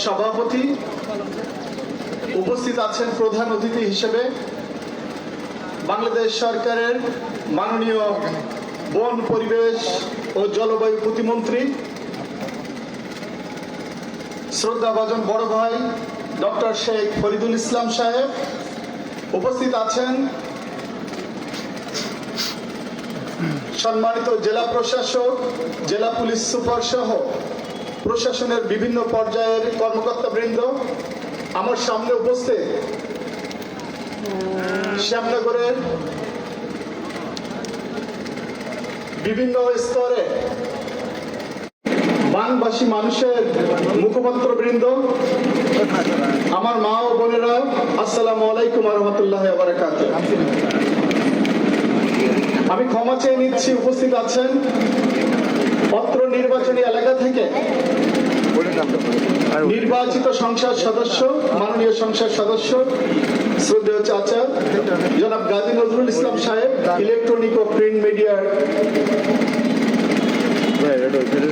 সভাপতি, উপস্থিত আছেন প্রধান অতিথি হিসেবে বাংলাদেশ সরকারের মাননীয় বন, পরিবেশ ও জলবায়ু প্রতিমন্ত্রী শ্রদ্ধাভাজন বড় ভাই ডক্টর শেখ ফরিদুল ইসলাম সাহেব। উপস্থিত আছেন সম্মানিত জেলা প্রশাসক, জেলা পুলিশ সুপার সহ প্রশাসনের বিভিন্ন পর্যায়ের কর্মকর্তাবৃন্দ। আমার সামনে উপস্থিত শ্যামনগরের বিভিন্ন স্তরে বানবাসী মানুষের মুখপাত্রবৃন্দ, আমার মা ও বোনেরা, আসসালামু আলাইকুম ওয়া রাহমাতুল্লাহি ওয়া বারাকাতুহু। আমি ক্ষমা চেয়ে নিচ্ছি, উপস্থিত আছেন অত্র নির্বাচনী এলাকা থেকে নির্বাচিত সংসদ সদস্য, মাননীয় সংসদ সদস্য শ্রদ্ধেয় চাচা জনাব গাজী নজরুল ইসলাম সাহেব, ইলেকট্রনিক ও প্রিন্ট মিডিয়ার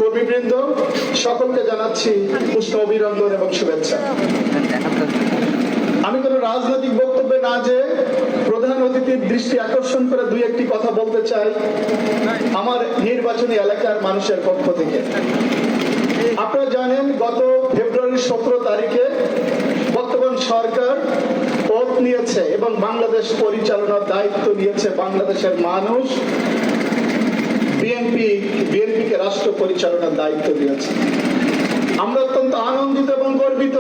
কর্মীবৃন্দ, সকলকে জানাচ্ছি উষ্ণ অভিনন্দন এবং শুভেচ্ছা। আমি কোনো রাজনৈতিক বক্তব্যে না যে প্রধান অতিথির দৃষ্টি আকর্ষণ করে দুই একটি কথা বলতে চাই আমার নির্বাচনী এলাকার মানুষের পক্ষ থেকে। আপনারা জানেন, গত ফেব্রুয়ারির 17 তারিখে বর্তমান সরকার ওত নিয়েছে এবং বাংলাদেশ পরিচালনার দায়িত্ব নিয়েছে বাংলাদেশের মানুষ। বিএনপিকে রাষ্ট্র পরিচালনার দায়িত্ব দিয়েছে। আমরা অত্যন্ত আনন্দিত এবং গর্বিত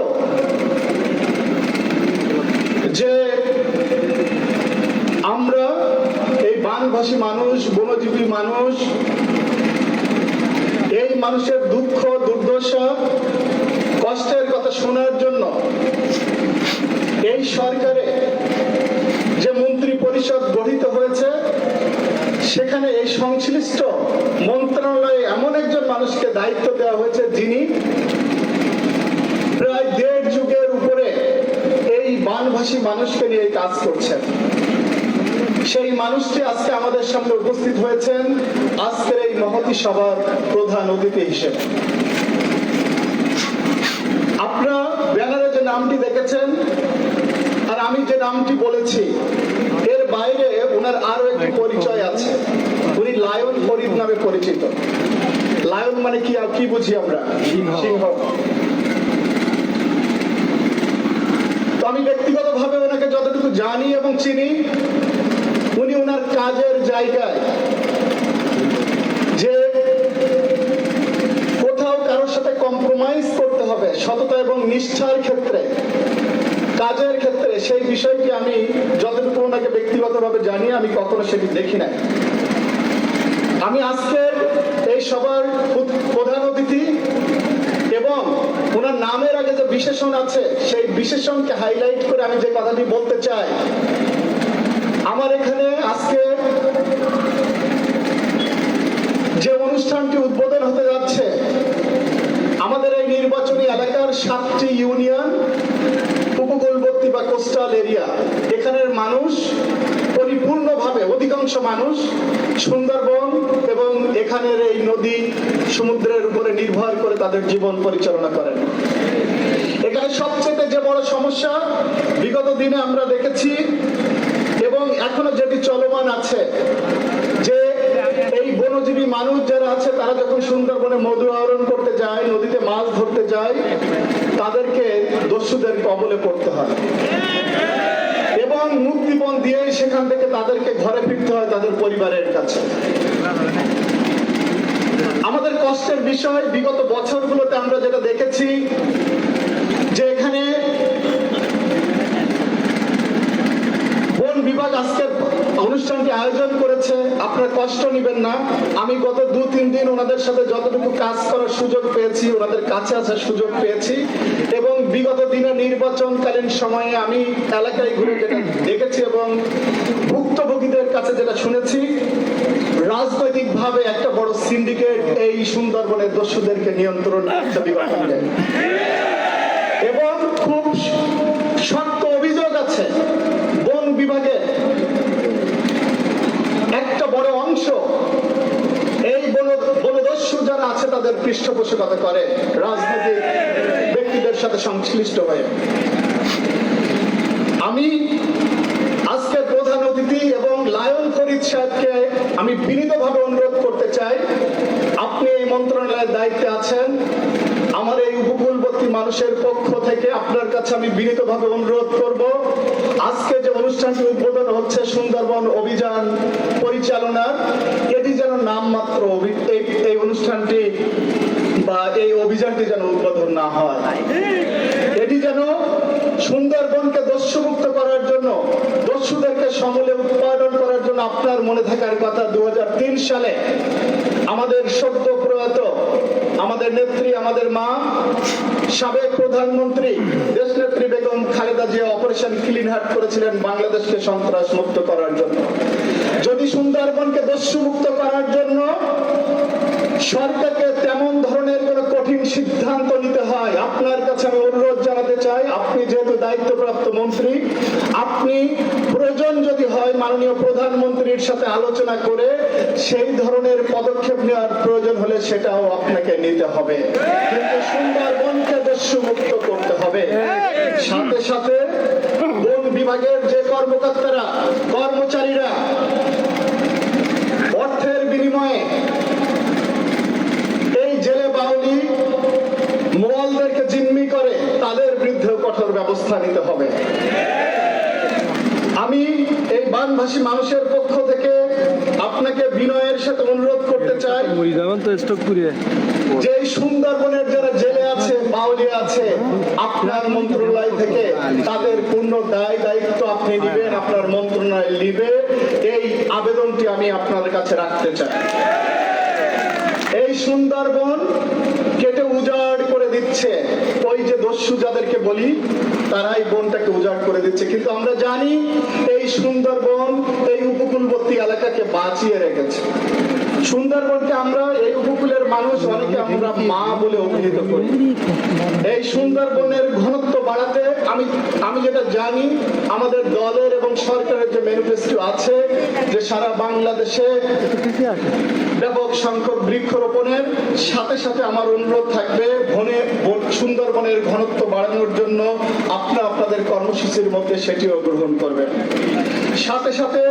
যে আমরা এই বানভাসী মানুষ, বনজীবী মানুষ, এই মানুষের দুঃখ, দুর্দশা, কষ্টের কথা শোনার জন্য এই সরকারে যে মন্ত্রী পরিষদ গঠিত হয়েছে, সেখানে এই সংশ্লিষ্ট মন্ত্রণালয়ে এমন একজন মানুষকে দায়িত্ব দেওয়া হয়েছে যিনি প্রায় 1.5 যুগের উপরে এই বানভাসী মানুষকে নিয়ে কাজ করছেন। সেই মানুষটি আজকে আমাদের সামনে উপস্থিত হয়েছেন আজকের এই মহতী সভার প্রধান অতিথি হিসেবে। আপনারা ব্যানারে যে নামটি দেখেছেন আর আমি যে নামটি বলেছি, এর বাইরে ওনার আরো একটি পরিচয় আছে। উনি লায়ন ফরিদ নামে পরিচিত। লায়ন মানে কি বুঝি আমরা? সিংহ। তো আমি ব্যক্তিগতভাবে ওনাকে যতটুকু জানি এবং চিনি, উনি ওনার কাজের জায়গায় যে কোথাও কারোর সাথে কম্প্রোমাইজ করতে হবে সততা এবং নিষ্ঠার ক্ষেত্রে, কাজের ক্ষেত্রে, সেই বিষয়টি আমি যতটুকু ওনাকে ব্যক্তিগতভাবে জানি, আমি কখনো সেটি দেখি না। আমি আজকের এই সবার প্রধান অতিথি এবং ওনার নামের আগে যে বিশেষণ আছে, সেই বিশেষণকে হাইলাইট করে আমি যে কথাটি বলতে চাই, আমার এখানে আজকে যে অনুষ্ঠানটি উদ্বোধন হতে যাচ্ছে, আমাদের এই নির্বাচনী এলাকার 7টি ইউনিয়ন, উপকূলবর্তী বা কোস্টাল এরিয়া, এখানের মানুষ পরিপূর্ণভাবে, অধিকাংশ মানুষ সুন্দরবন এবং এখানের এই নদী, সমুদ্রের উপরে নির্ভর করে তাদের জীবন পরিচালনা করেন। এখানে সবচেয়ে যে বড় সমস্যা বিগত দিনে আমরা দেখেছি এবং এখনো যেটি চলমান আছে, যে এই বনজীবী মানুষ যারা আছে, তারা যখন সুন্দরবনে মধু আহরণ করতে যায়, নদীতে মাছ ধরতে যায়, তাদেরকে দস্যুদের কবলে পড়তে হয় এবং মুক্তিপণ দিয়ে সেখান থেকে তাদেরকে ঘরে ফিরতে হয় তাদের পরিবারের কাছে। আমাদের কষ্টের বিষয়, বিগত বছরগুলোতে আমরা যেটা দেখেছি, যে এখানে বন বিভাগ আজকের অনুষ্ঠানটি আয়োজন করেছে। আপনারা কষ্ট নেবেন না, আমি গত 2-3 দিন ওনাদের সাথে যতটুকু কাজ করার সুযোগ পেয়েছি, ওনাদের কাছে আসার সুযোগ পেয়েছি এবং বিগত দিনে নির্বাচনকালীন সময়ে আমি এলাকায় ঘুরে যেটা দেখেছি এবং ভুক্তভোগীদের কাছে যেটা শুনেছি, রাজনৈতিক ভাবে একটা বড় সিন্ডিকেট এই সুন্দরবনের দস্যুদেরকে নিয়ন্ত্রণ করতে এবং খুব শক্ত অভিযোগ আছে, বন বিভাগের একটা বড় অংশ এই বনদস্যু যারা আছে তাদের পৃষ্ঠপোষকতা করে রাজনৈতিক সাথে সংশ্লিষ্ট হয়ে। আমি আজকের প্রধান অতিথি এবং লায়ন ফরিদ সাহেবকে আমি বিনীতভাবে অনুরোধ করতে চাই, আপনি এই মন্ত্রণালয়ের দায়িত্বে আছেন, আমার এই উপকূলবর্তী মানুষের পক্ষ থেকে আপনার কাছে আমি বিনীতভাবে অনুরোধ করব, আজকে যে অনুষ্ঠানটি উদ্বোধন হচ্ছে সুন্দরবন অভিযান পরিচালনার, এটি যেন নামমাত্র এই অনুষ্ঠানটি বা এই অভিযানটি যেন উদ্বোধন না হয়। এটি যেন সুন্দরবনকে দস্যুমুক্ত করার জন্য, দস্যুদেরকে সমূলে উৎপাদন করার জন্য আপনার মনে থাকার কথা 2003 সালে আমাদের সদ্য প্রয়াত আমাদের নেত্রী, আমাদের মা, সাবেক প্রধানমন্ত্রী দেশনেত্রী Begum Khaleda Zia operation clean heart করেছিলেন বাংলাদেশকে সন্ত্রাস মুক্ত করার জন্য। যদি সুন্দরবনকে দস্যুমুক্ত করার জন্য সরকারকে তেমন ধরনের কোন কঠিন সিদ্ধান্ত নিতে হয়, আপনার কাছে আমি অনুরোধ জানাতে চাই, আপনি যেহেতু দায়িত্বপ্রাপ্ত মন্ত্রী, আপনি প্রয়োজন যদি হয় মাননীয় প্রধানমন্ত্রীর সাথে আলোচনা করে সেই ধরনের পদক্ষেপ নেওয়ার প্রয়োজন হলে সেটাও আপনাকে নিতে হবে, কিন্তু সুন্দরবনকে দস্যুমুক্ত করতে হবে। সাথে সাথে বন বিভাগের যে কর্মকর্তারা, কর্মচারীরা অর্থের বিনিময়ে এই জেলে বাউলি মোয়ালদেরকে জিম্মি করে, তাদের বিরুদ্ধে কঠোর ব্যবস্থা নিতে হবে। আমি এই বানভাসী মানুষের পক্ষ থেকে আপনাকে বিনয়ের সাথে অনুরোধ করতে চাই যে এই সুন্দরবনের যারা জেলে আছে, বাউলি আছে, আপনার মন্ত্রণালয় থেকে তাদের পূর্ণ দায়িত্ব আপনি নিবেন, আপনার মন্ত্রণালয় নিবে, এই আবেদনটি আমি আপনার কাছে রাখতে চাই। এই সুন্দরবন কেটে উজাড় করে দিচ্ছে ওই যে দস্যু যাদেরকে বলি, তারাই বনটাকে উজাড় করে দিচ্ছে, কিন্তু আমরা জানি এই সুন্দরবন এই উপকূলবর্তী এলাকাকে বাঁচিয়ে রেখেছে। সুন্দরবনকে আমরা, এই উপকূলের মানুষ অনেকে আমরা মা বলে অভিহিত করি। এই সুন্দরবনের ঘনত্ব বাড়াতে আমি যেটা জানি, আমাদের দলের এবং সরকারের যে ম্যানিফেস্টো আছে যে সারা বাংলাদেশে ব্যাপক সংখ্যক বৃক্ষরোপণের সাথে সাথে আমার অনুরোধ থাকবে সুন্দরবনের ঘনত্ব বাড়ানোর জন্য আপনাদের কর্মসূচির মধ্যে সেটিও গ্রহণ করবেন। সাথে সাথে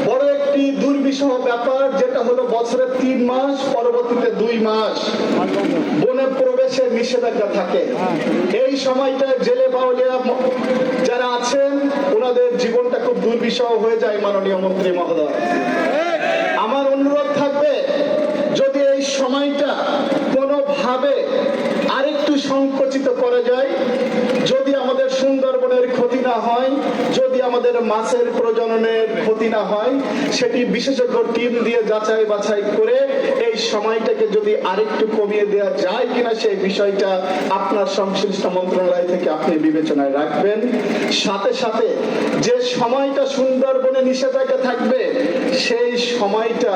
বড় একটি দুর্বিষহ ব্যাপার, যেটা হলো বছরের 3 মাস, পরবর্তীতে 2 মাস বনে প্রবেশের নিষেধাজ্ঞা থাকে। এই সময়টা জেলে বাউলিয়া যারা আছেন ওনাদের জীবনটা খুব দুর্বিষহ হয়ে যায়। মাননীয় মন্ত্রী মহোদয়, আমার অনুরোধ থাকবে যদি এই সময়টা কোনোভাবে আরেকটু সংকুচিত করা যায়, যদি আমাদের সুন্দরবনের ক্ষতি না হয়, যদি আমাদের মাছের প্রজননের ক্ষতি না হয়, সেটি বিশেষজ্ঞ টিম দিয়ে যাচাই বাছাই করে এই সময়টাকে যদি আরেকটু কমিয়ে দেওয়া যায় কিনা সেই বিষয়টা আপনার সংশ্লিষ্ট মন্ত্রণালয় থেকে আপনি বিবেচনায় রাখবেন। সাথে সাথে যে সময়টা সুন্দরবনে নিষেধাজ্ঞা থাকবে সেই সময়টা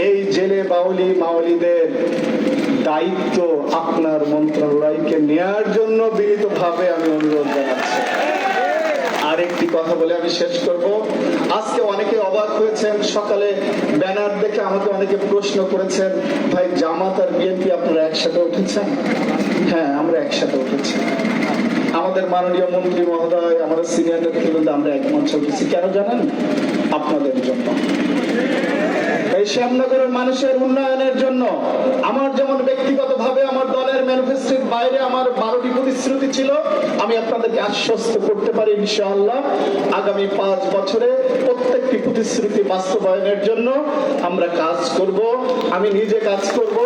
এই জেলে বাউলি মাওলিদের দায়িত্ব আপনার মন্ত্রণালয়কে নেয়ার জন্য বিনীতভাবে আমি অনুরোধ জানাচ্ছি। আরেকটি কথা বলে আমি শেষ করব। আজকে অনেকে অবাক হয়েছেন, সকালে ব্যানার দেখে আমাকে অনেকে প্রশ্ন করেছেন, ভাই জামাত আর বিএনপি আপনারা একসাথে উঠেছেন? হ্যাঁ, আমরা একসাথে উঠেছি। আমাদের মাননীয় মন্ত্রী মহোদয়, আমাদের সিনিয়র নেতৃবৃন্দ আমরা এক মঞ্চে উঠেছি। কেন জানেন? আপনাদের জন্য, এই শ্যামনগরের মানুষের উন্নয়নের জন্য। আমার যেমন ব্যক্তিগতভাবে আমার দলের ম্যানিফেস্টোর বাইরে আমার 12টি প্রতিশ্রুতি ছিল, আমি আপনাদেরকে আশ্বস্ত করতে পারি ইনশাআল্লাহ আগামী 5 বছরে প্রত্যেকটি প্রতিশ্রুতি বাস্তবায়নের জন্য আমরা কাজ করব। আমি নিজে কাজ করব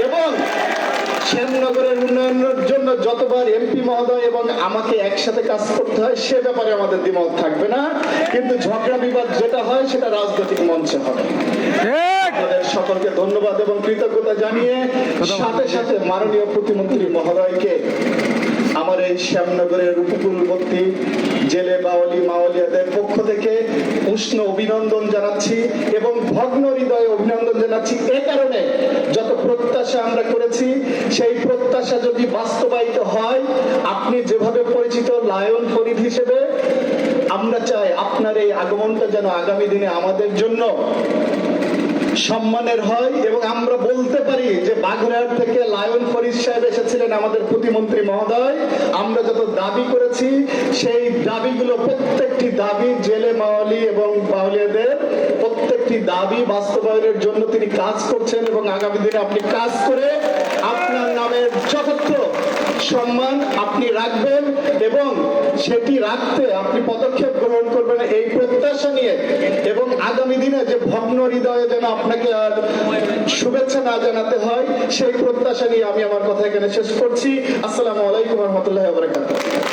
এবং শ্যামনগরের উন্নয়নের জন্য যতবার এমপি মহোদয় এবং আমাকে একসাথে কাজ করতে হয় সে ব্যাপারে আমাদের দ্বিমত থাকবে না, কিন্তু ঝগড়া বিবাদ যেটা হয় সেটা রাজনৈতিক মঞ্চে হবে। আপনাদের সকলকে ধন্যবাদ এবং কৃতজ্ঞতা জানিয়ে সাথে সাথে মাননীয় প্রতিমন্ত্রী মহোদয়কে আমার এই শ্যামনগরের উপকূলবর্তী জেলে বাউলি মাওলিয়াদের পক্ষ থেকে উষ্ণ অভিনন্দন জানাচ্ছি এবং ভগ্ন হৃদয়ে অভিনন্দন জানাচ্ছি। এই কারণে যত প্রত্যাশা আমরা করেছি সেই প্রত্যাশা যদি বাস্তবায়িত হয়, আপনি যেভাবে পরিচিত লায়ন ফরিদ হিসেবে, আমরা চাই আপনার এই আগমনটা যেন আগামী দিনে আমাদের জন্য সম্মানের হয় এবং আমরা বলতে পারি যে বাগেরহাট থেকে লায়ন ফরিদ সাহেব এসেছিলেন আমাদের প্রতিমন্ত্রী মহোদয়। আমরা যত দাবি করেছি সেই দাবিগুলো প্রত্যেকটি দাবি জেলে মাওয়ালি এবং বাউলিয়াদের প্রত্যেকটি দাবি বাস্তবায়নের জন্য তিনি কাজ করছেন এবং আগামী দিনে আপনি কাজ করে আপনার নামের যথার্থ সম্মান আপনি রাখবেন এবং সেটি রাখতে আপনি পদক্ষেপ গ্রহণ করবেন এই প্রত্যাশা নিয়ে এবং আগামী দিনে যে ভগ্ন হৃদয়ে যেন আপনাকে আর শুভেচ্ছা না জানাতে হয় সেই প্রত্যাশা নিয়ে আমি আমার কথা এখানে শেষ করছি। আসসালামু আলাইকুম ওয়া রাহমাতুল্লাহি ওয়া বারাকাতুহু।